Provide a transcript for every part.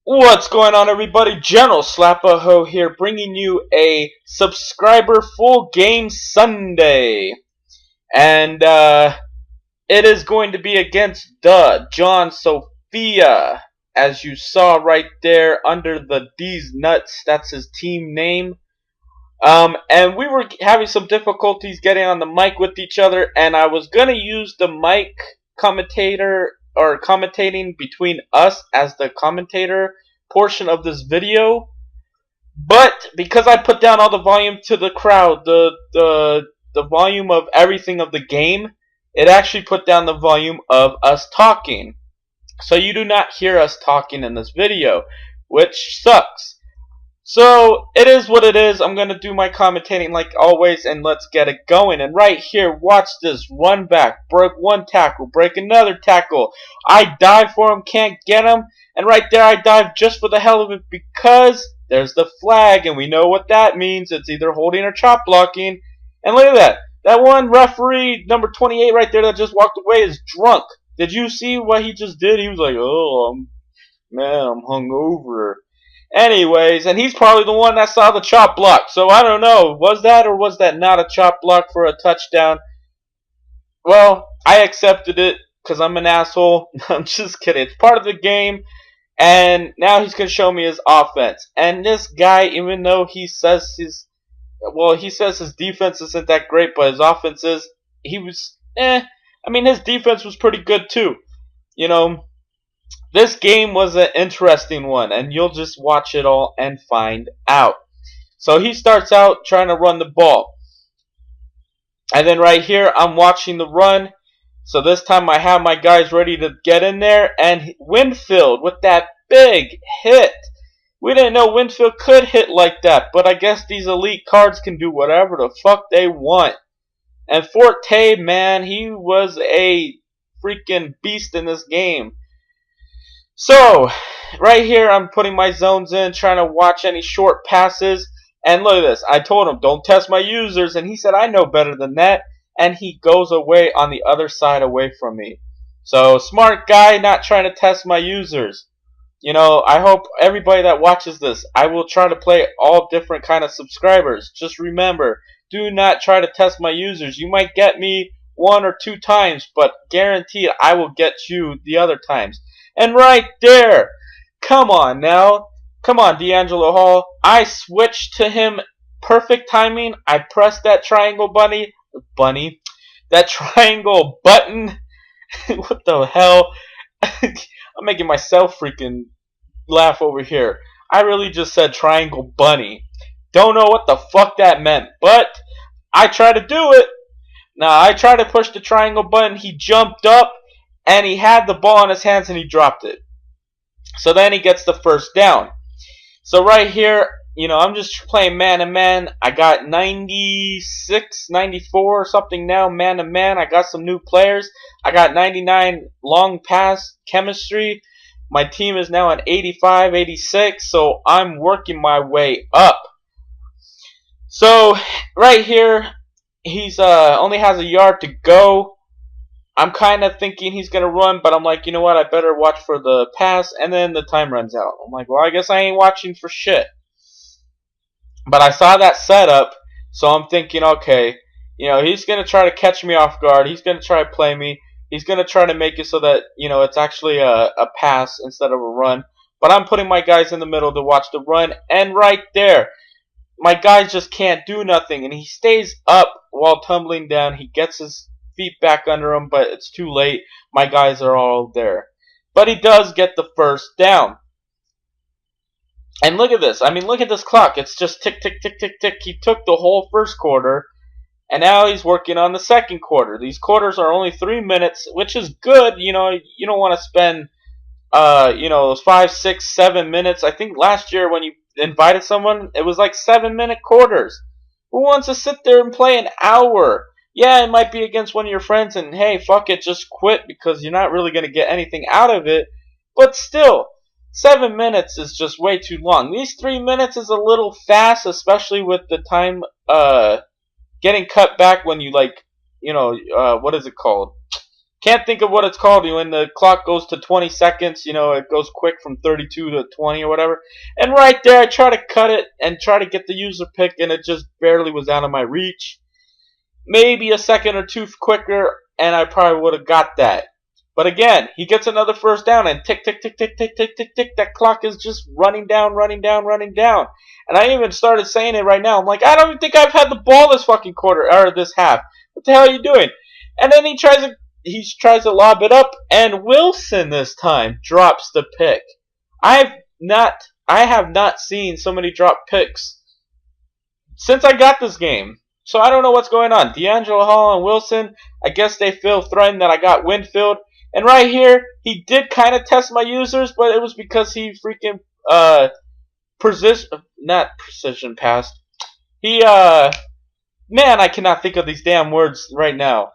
What's going on, everybody? General Slapaho here, bringing you a subscriber full game Sunday. And it is going to be against John Sophia, as you saw right there under the D's Nuts. That's his team name. And we were having some difficulties getting on the mic with each other, and I was going to use the mic commentator or commentating between us as the commentator portion of this video, but because I put down all the volume to the crowd, the volume of everything of the game, it actually put down the volume of us talking. So you do not hear us talking in this video, which sucks. So it is what it is. I'm going to do my commentating like always, and let's get it going. And right here, watch this. Run back. Break one tackle. Break another tackle. I dive for him. Can't get him. And right there, I dive just for the hell of it because there's the flag. And we know what that means. It's either holding or chop blocking. And look at that. That one referee, number 28 right there that just walked away is drunk. Did you see what he just did? He was like, oh, man, I'm hungover. Anyways, and he's probably the one that saw the chop block. So I don't know. Was that or was that not a chop block for a touchdown? Well, I accepted it because I'm an asshole. I'm just kidding. It's part of the game. And now he's going to show me his offense. And this guy, even though he says his defense isn't that great, but his offense is, I mean, his defense was pretty good too. You know, this game was an interesting one, and you'll just watch it all and find out. So he starts out trying to run the ball. And then right here, I'm watching the run. So this time I have my guys ready to get in there. And Winfield with that big hit. We didn't know Winfield could hit like that, but I guess these elite cards can do whatever the fuck they want. And Forte, man, he was a freaking beast in this game. So, right here, I'm putting my zones in, trying to watch any short passes. And look at this. I told him, don't test my users. And he said, I know better than that. And he goes away on the other side away from me. So, smart guy, not trying to test my users. You know, I hope everybody that watches this, I will try to play all different kind of subscribers. Just remember, do not try to test my users. You might get me 1 or 2 times, but guaranteed I will get you the other times. And right there, come on now. Come on, D'Angelo Hall. I switched to him. Perfect timing. I pressed that triangle that triangle button. What the hell? I'm making myself freaking laugh over here. I really just said triangle bunny. Don't know what the fuck that meant, but I tried to do it. Now, I tried to push the triangle button. He jumped up. And he had the ball in his hands and he dropped it. So then he gets the first down. So right here, you know, I'm just playing man-to-man. I got 96, 94 or something now, man-to-man. I got some new players. I got 99 long pass chemistry. My team is now at 85, 86. So I'm working my way up. So right here, he's only has a yard to go. I'm kind of thinking he's going to run, but I'm like, you know what, I better watch for the pass, and then the time runs out. I'm like, well, I guess I ain't watching for shit. But I saw that setup, so I'm thinking, okay, you know, he's going to try to catch me off guard. He's going to try to play me. He's going to try to make it so that, you know, it's actually a pass instead of a run. But I'm putting my guys in the middle to watch the run, and right there, my guys just can't do nothing, and he stays up while tumbling down. He gets his feet back under him, but it's too late. My guys are all there. But he does get the first down. And look at this. I mean, look at this clock. It's just tick, tick, tick, tick, tick. He took the whole first quarter, and now he's working on the second quarter. These quarters are only 3 minutes, which is good. You know, you don't want to spend, you know, 5, 6, 7 minutes. I think last year when you invited someone, it was like 7-minute quarters. Who wants to sit there and play an hour? Yeah, it might be against one of your friends, and hey, fuck it, just quit because you're not really going to get anything out of it. But still, 7 minutes is just way too long. These 3 minutes is a little fast, especially with the time getting cut back when you, like, you know, what is it called? Can't think of what it's called. When the clock goes to 20 seconds, it goes quick from 32 to 20 or whatever. And right there, I try to cut it and try to get the user pick, and it just barely was out of my reach. Maybe a second or two quicker, and I probably would have got that. But again, he gets another first down, and tick, tick, tick, tick, tick, tick, tick, tick. That clock is just running down, running down, running down. And I even started saying it right now. I'm like, I don't even think I've had the ball this fucking quarter or this half. What the hell are you doing? And then he tries to lob it up, and Wilson this time drops the pick. I have not seen so many drop picks since I got this game. So I don't know what's going on. D'Angelo Hall and Wilson, I guess they feel threatened that I got Winfield. And right here, he did kind of test my users, but it was because he freaking not precision passed. He man, I cannot think of these damn words right now.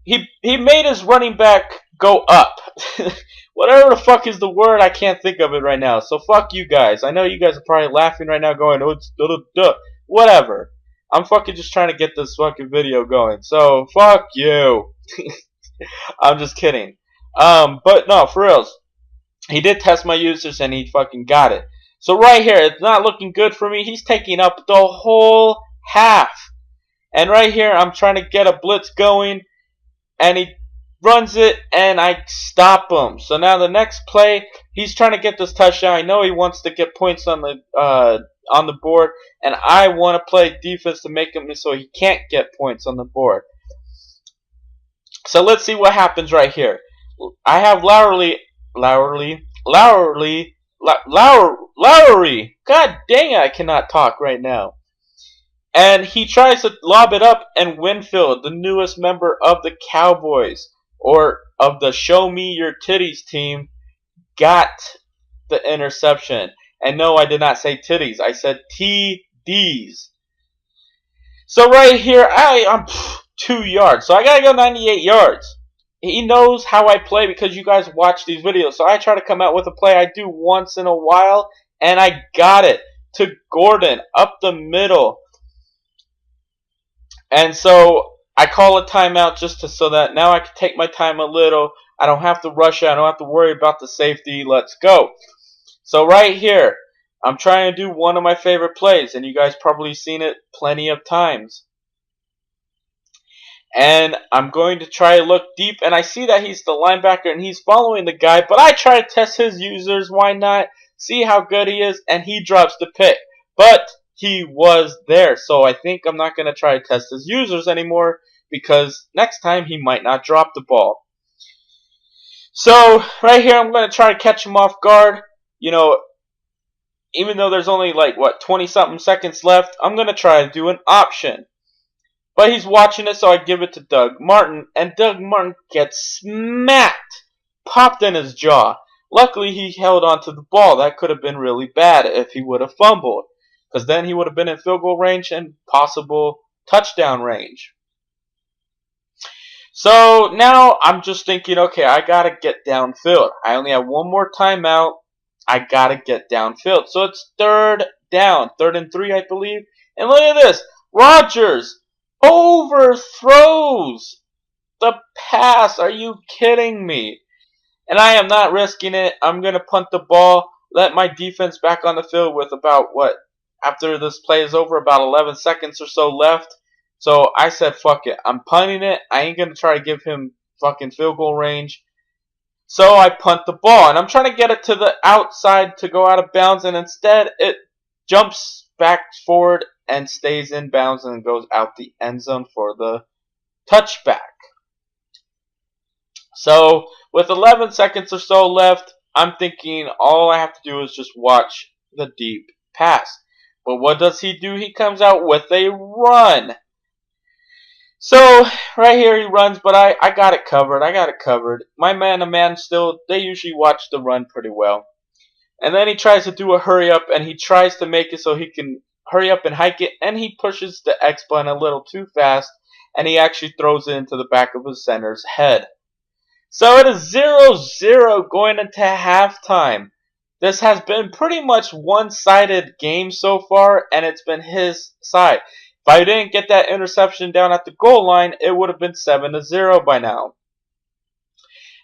He made his running back go up. Whatever the fuck is the word, I can't think of it right now. So fuck you guys. I know you guys are probably laughing right now, going, "Oh, it's duh." Whatever. I'm fucking just trying to get this fucking video going. So fuck you. I'm just kidding. But no, for reals. He did test my users and he fucking got it. So right here, it's not looking good for me. He's taking up the whole half. And right here, I'm trying to get a blitz going. And he runs it, and I stop him. So now the next play, he's trying to get this touchdown. I know he wants to get points on the board, and I want to play defense to make him so he can't get points on the board. So let's see what happens right here. I have Lowry. God dang it, I cannot talk right now. And he tries to lob it up, and Winfield, the newest member of the Cowboys, or of the Show Me Your Titties team, got the interception. And no, I did not say titties. I said TDs. So right here, I'm 2 yards. So I got to go 98 yards. He knows how I play because you guys watch these videos. So I try to come out with a play I do once in a while, and I got it to Gordon up the middle. And so I call a timeout so that now I can take my time a little. I don't have to rush it. I don't have to worry about the safety. Let's go. So right here, I'm trying to do one of my favorite plays, and you guys probably seen it plenty of times. And I'm going to try to look deep, and I see that he's the linebacker and he's following the guy, but I try to test his users. Why not? See how good he is, and he drops the pick. But he was there, so I think I'm not going to try to test his users anymore because next time he might not drop the ball. So right here, I'm going to try to catch him off guard. Even though there's only 20-something seconds left, I'm going to try to do an option. But he's watching it, so I give it to Doug Martin, and Doug Martin gets smacked, popped in his jaw. Luckily, he held on to the ball. That could have been really bad if he would have fumbled, because then he would have been in field goal range and possible touchdown range. So now I'm just thinking, okay, I got to get downfield. I only have one more timeout. I got to get downfield. So it's third down, 3rd and 3, I believe. And look at this. Rodgers overthrows the pass. Are you kidding me? And I am not risking it. I'm going to punt the ball, let my defense back on the field with about, after this play is over, about 11 seconds or so left. So I said, fuck it. I'm punting it. I ain't going to try to give him fucking field goal range. So I punt the ball, and I'm trying to get it to the outside to go out of bounds, and instead it jumps back forward and stays in bounds and goes out the end zone for the touchback. So with 11 seconds or so left, I'm thinking all I have to do is just watch the deep pass. But what does he do? He comes out with a run. So right here he runs, but I got it covered. My man-to-man still, they usually watch the run pretty well. And then he tries to do a hurry up, and he tries to make it so he can hurry up and hike it, and he pushes the X button a little too fast, and he actually throws it into the back of his center's head. So it is 0-0 going into halftime. This has been pretty much one-sided game so far, and it's been his side. If I didn't get that interception down at the goal line, it would have been 7-0 by now.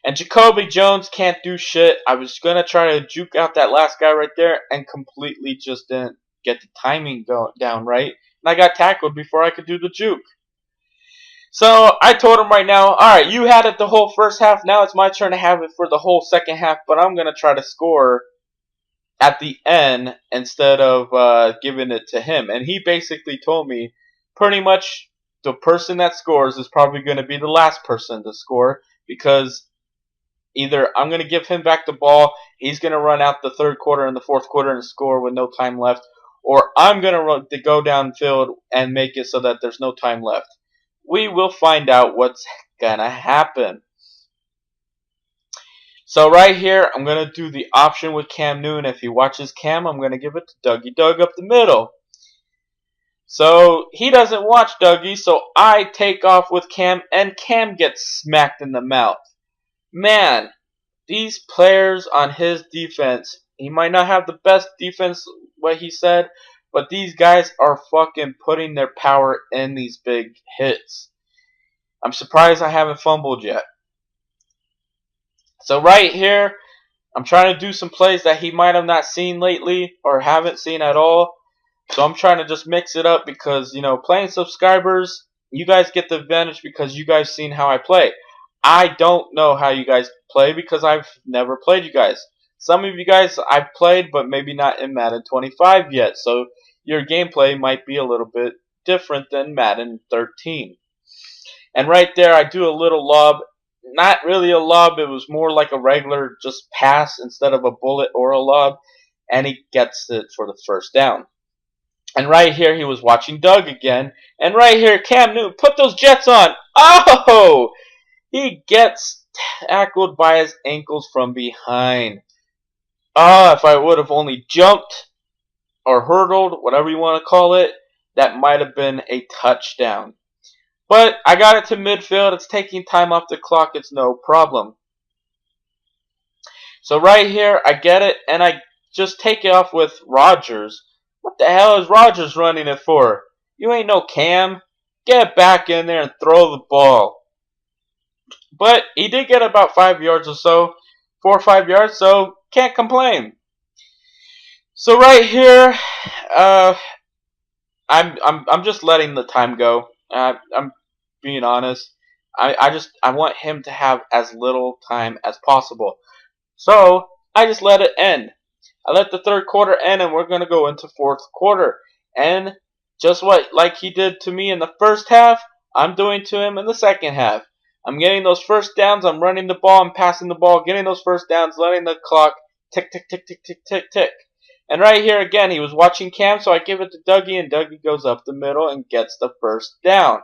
And Jacoby Jones can't do shit. I was going to try to juke out that last guy right there and completely just didn't get the timing down right. And I got tackled before I could do the juke. So I told him right now, alright, you had it the whole first half. Now it's my turn to have it for the whole second half. But I'm going to try to score at the end instead of giving it to him. And he basically told me pretty much the person that scores is probably going to be the last person to score, because either I'm going to give him back the ball, he's going to run out the third quarter and the fourth quarter and score with no time left, or I'm going to go downfield and make it so that there's no time left. We will find out what's going to happen. So right here, I'm going to do the option with Cam Newton. If he watches Cam, I'm going to give it to Dougie Doug up the middle. So he doesn't watch Dougie, so I take off with Cam, and Cam gets smacked in the mouth. Man, these players on his defense, he might not have the best defense, what he said, but these guys are fucking putting their power in these big hits. I'm surprised I haven't fumbled yet. So right here, I'm trying to do some plays that he might have not seen lately or haven't seen at all. So I'm trying to just mix it up because, you know, playing subscribers, you guys get the advantage because you guys seen how I play. I don't know how you guys play because I've never played you guys. Some of you guys I've played, but maybe not in Madden 25 yet. So your gameplay might be a little bit different than Madden 13. And right there, I do a little lob. Not really a lob. It was more like a regular just pass instead of a bullet or a lob. And he gets it for the first down. And right here, he was watching Doug again. And right here, Cam Newton, put those Jets on. Oh! He gets tackled by his ankles from behind. If I would have only jumped or hurdled, whatever you want to call it, that might have been a touchdown. But I got it to midfield. It's taking time off the clock. It's no problem. So right here, I get it, and I just take it off with Rodgers. What the hell is Rodgers running it for? You ain't no Cam. Get back in there and throw the ball. But he did get about 5 yards or so, 4 or 5 yards, so can't complain. So right here, I'm just letting the time go. I'm being honest. I want him to have as little time as possible. So I just let it end. I let the third quarter end, and we're gonna go into fourth quarter. And just like he did to me in the first half, I'm doing to him in the second half. I'm getting those first downs. I'm running the ball. I'm passing the ball. Getting those first downs. Letting the clock tick, tick, tick, tick, tick, tick, tick. And right here again, he was watching Cam, so I give it to Dougie, and Dougie goes up the middle and gets the first down.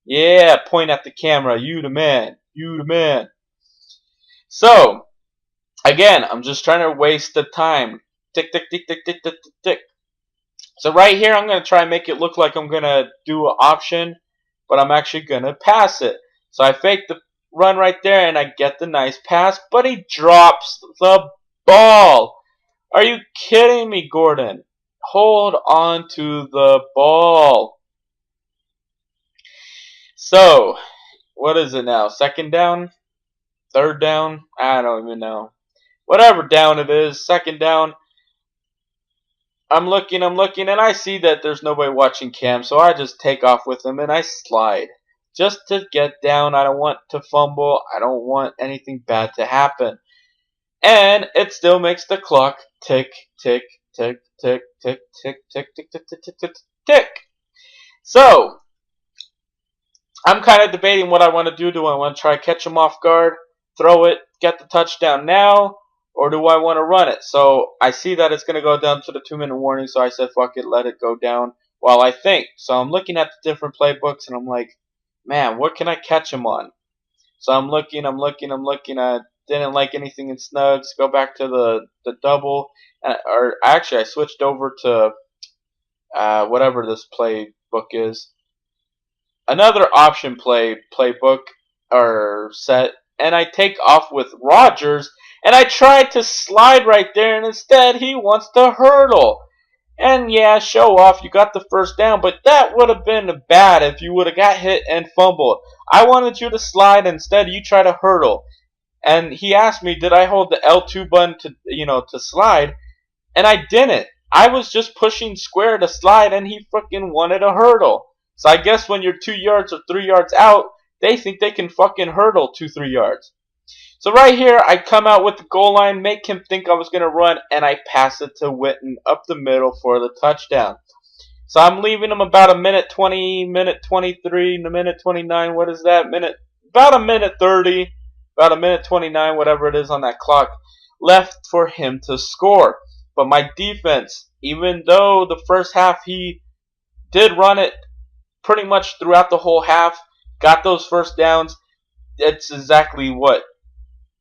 Yeah, point at the camera. You the man. You the man. So, again, I'm just trying to waste the time. Tick, tick, tick, tick, tick, tick, tick, tick. So right here, I'm going to try and make it look like I'm going to do an option, but I'm actually going to pass it. So I fake the run right there, and I get the nice pass, but he drops the ball. Are you kidding me, Gordon? Hold on to the ball. So, what is it now? Second down? Third down? I don't even know. Whatever down it is, second down. I'm looking, and I see that there's nobody watching Cam, so I just take off with him, and I slide. Just to get down. I don't want to fumble. I don't want anything bad to happen. And it still makes the clock tick, tick, tick, tick, tick, tick, tick, tick, tick, tick, tick, tick, tick. So, I'm kind of debating what I want to do. Do I want to try to catch him off guard, throw it, get the touchdown now, or do I want to run it? So, I see that it's going to go down to the 2-minute warning, so I said, fuck it, let it go down while I think. So, I'm looking at the different playbooks, and I'm like, man, what can I catch him on? So I'm looking. I didn't like anything in snugs. Go back to the double. Or actually, I switched over to whatever this playbook is. Another option playbook or set. And I take off with Rodgers. And I tried to slide right there. And instead, he wants to hurdle. And yeah, show off, you got the first down, but that would have been bad if you would have got hit and fumbled. I wanted you to slide, instead you try to hurdle. And he asked me, did I hold the L2 button to slide? And I didn't. I was just pushing square to slide, and he fucking wanted a hurdle. So I guess when you're 2 yards or 3 yards out, they think they can fucking hurdle 2-3 yards. So right here, I come out with the goal line, make him think I was going to run, and I pass it to Witten up the middle for the touchdown. So I'm leaving him about a minute 20, minute 23, minute 29, what is that? About a minute 30, about a minute 29, whatever it is on that clock, left for him to score. But my defense, even though the first half he did run it pretty much throughout the whole half, got those first downs, it's exactly what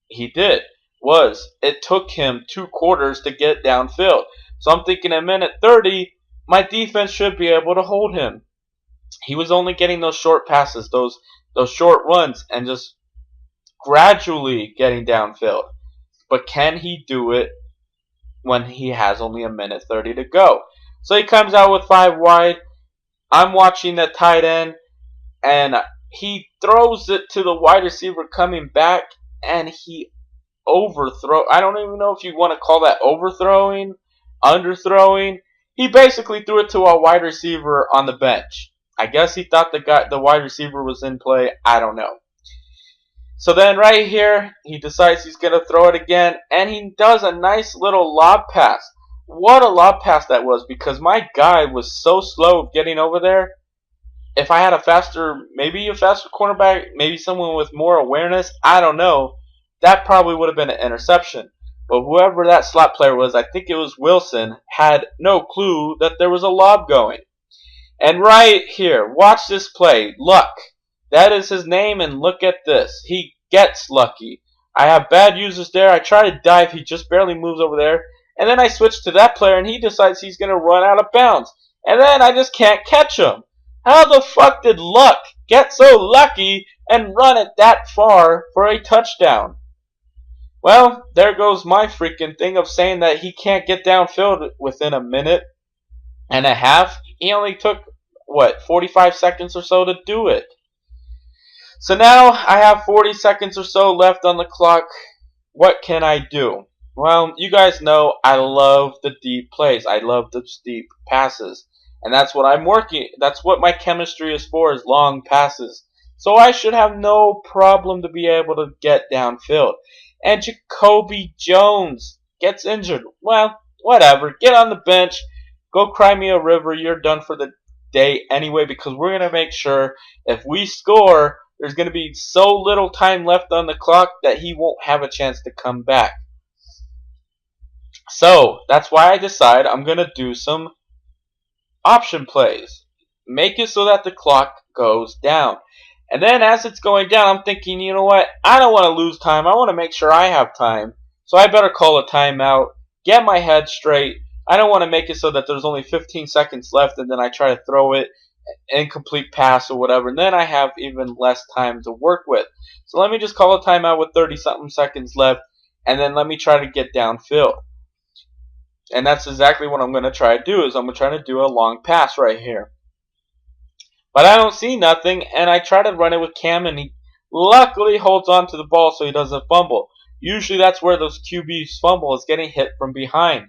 he did. It took him 2 quarters to get downfield. So I'm thinking at minute 30, my defense should be able to hold him. He was only getting those short passes, those short runs, and just gradually getting downfield. But can he do it when he has only a minute 30 to go? So he comes out with 5 wide. I'm watching that tight end, and he throws it to the wide receiver coming back, and he overthrow. I don't even know if you want to call that overthrowing, underthrowing. He basically threw it to a wide receiver on the bench. I guess he thought the wide receiver was in play. I don't know. So then right here, he decides he's going to throw it again, and he does a nice little lob pass. What a lob pass that was, because my guy was so slow getting over there. If I had maybe a faster cornerback, maybe someone with more awareness, I don't know, that probably would have been an interception. But whoever that slot player was, I think it was Wilson, had no clue that there was a lob going. And right here, watch this play. Luck. That is his name, and look at this. He gets lucky. I have bad users there. I try to dive. He just barely moves over there. And then I switch to that player, and he decides he's going to run out of bounds. And then I just can't catch him. How the fuck did Luck get so lucky and run it that far for a touchdown? Well, there goes my freaking thing of saying that he can't get downfield within a minute and a half. He only took, 45 seconds or so to do it. So now I have 40 seconds or so left on the clock. What can I do? Well, you guys know I love the deep plays. I love the deep passes. And that's what that's what my chemistry is for, is long passes. So I should have no problem to be able to get downfield. And Jacoby Jones gets injured. Well, whatever. Get on the bench. Go cry me a river. You're done for the day anyway, because we're going to make sure if we score, there's going to be so little time left on the clock that he won't have a chance to come back. So that's why I decide I'm going to do some option plays. Make it so that the clock goes down. And then as it's going down, I'm thinking, you know what? I don't want to lose time. I want to make sure I have time. So I better call a timeout, get my head straight. I don't want to make it so that there's only 15 seconds left and then I try to throw it, incomplete pass or whatever. And then I have even less time to work with. So let me just call a timeout with 30-something seconds left. And then let me try to get downfield. And that's exactly what I'm going to try to do, is I'm going to try to do a long pass right here. But I don't see nothing, and I try to run it with Cam, and he luckily holds on to the ball so he doesn't fumble. Usually that's where those QBs fumble, is getting hit from behind.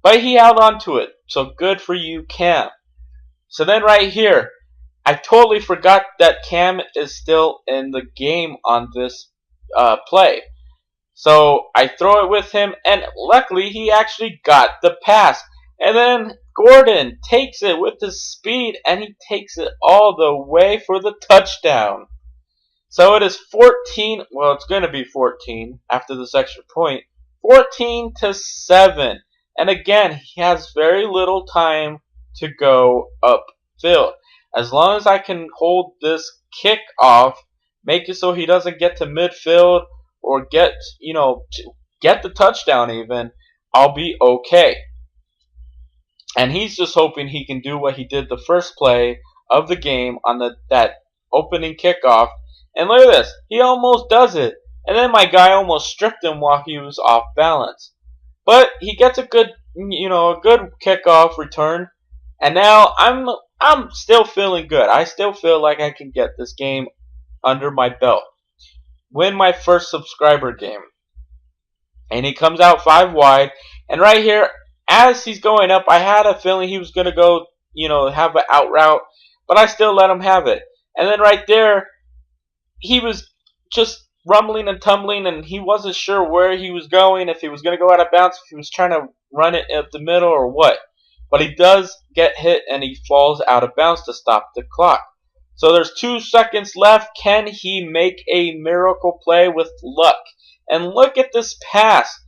But he held on to it, so good for you, Cam. So then right here, I totally forgot that Cam is still in the game on this play. So I throw it with him, and luckily he actually got the pass. And then Gordon takes it with his speed, and he takes it all the way for the touchdown. So it is 14, well, it's going to be 14 after this extra point, 14-7. And again, he has very little time to go upfield. As long as I can hold this kick off, make it so he doesn't get to midfield or get the touchdown even, I'll be okay. And he's just hoping he can do what he did the first play of the game on that opening kickoff. And look at this. He almost does it. And then my guy almost stripped him while he was off balance. But he gets a good kickoff return. And now I'm still feeling good. I still feel like I can get this game under my belt. win my first subscriber game. And he comes out 5 wide. And right here, as he's going up, I had a feeling he was going to go, have an out route. But I still let him have it. And then right there, he was just rumbling and tumbling, and he wasn't sure where he was going, if he was going to go out of bounds, if he was trying to run it up the middle or what. But he does get hit, and he falls out of bounds to stop the clock. So there's 2 seconds left. Can he make a miracle play with luck? And look at this pass.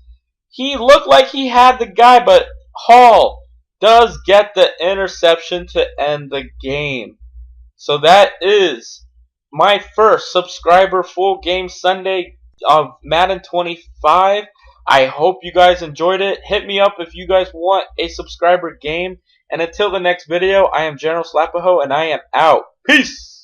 He looked like he had the guy, but Hall does get the interception to end the game. So that is my first subscriber full game Sunday of Madden 25. I hope you guys enjoyed it. Hit me up if you guys want a subscriber game. And until the next video, I am General Slapaho, and I am out. Peace!